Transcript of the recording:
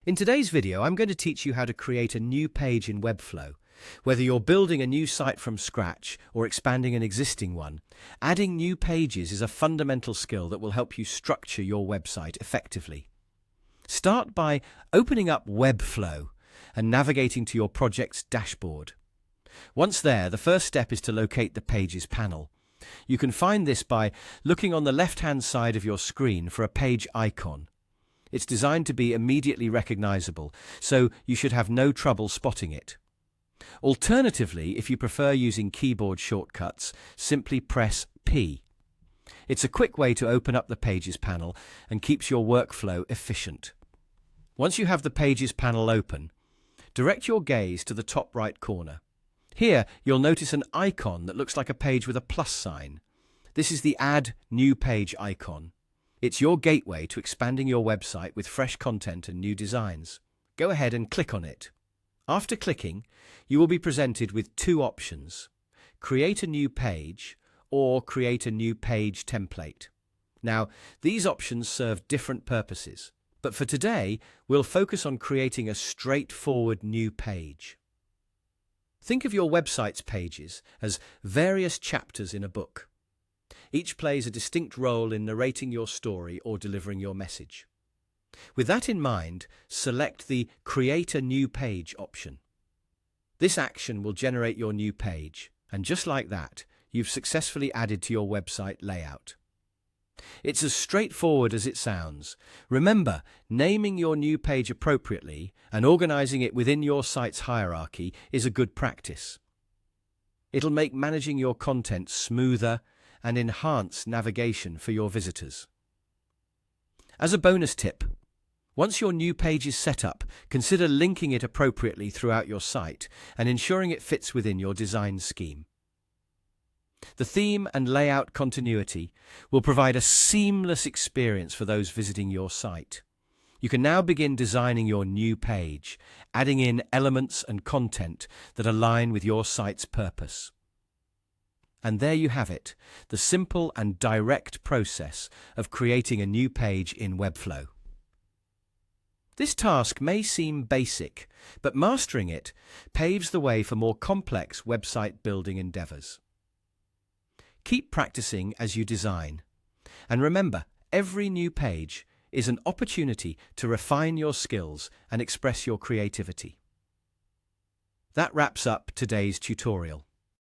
In today's video, I'm going to teach you how to create a new page in Webflow. Whether you're building a new site from scratch or expanding an existing one, adding new pages is a fundamental skill that will help you structure your website effectively. Start by opening up Webflow and navigating to your project's dashboard. Once there, the first step is to locate the Pages panel. You can find this by looking on the left-hand side of your screen for a page icon. It's designed to be immediately recognizable, so you should have no trouble spotting it. Alternatively, if you prefer using keyboard shortcuts, simply press P. It's a quick way to open up the Pages panel and keeps your workflow efficient. Once you have the Pages panel open, direct your gaze to the top right corner. Here, you'll notice an icon that looks like a page with a plus sign. This is the Add New Page icon. It's your gateway to expanding your website with fresh content and new designs. Go ahead and click on it. After clicking, you will be presented with two options: create a new page or create a new page template. Now, these options serve different purposes, but for today, we'll focus on creating a straightforward new page. Think of your website's pages as various chapters in a book. Each plays a distinct role in narrating your story or delivering your message. With that in mind, select the Create a New Page option. This action will generate your new page, and just like that, you've successfully added to your website layout. It's as straightforward as it sounds. Remember, naming your new page appropriately and organizing it within your site's hierarchy is a good practice. It'll make managing your content smoother and enhance navigation for your visitors. As a bonus tip, once your new page is set up, consider linking it appropriately throughout your site and ensuring it fits within your design scheme. The theme and layout continuity will provide a seamless experience for those visiting your site. You can now begin designing your new page, adding in elements and content that align with your site's purpose. And there you have it, the simple and direct process of creating a new page in Webflow. This task may seem basic, but mastering it paves the way for more complex website building endeavors. Keep practicing as you design. And remember, every new page is an opportunity to refine your skills and express your creativity. That wraps up today's tutorial.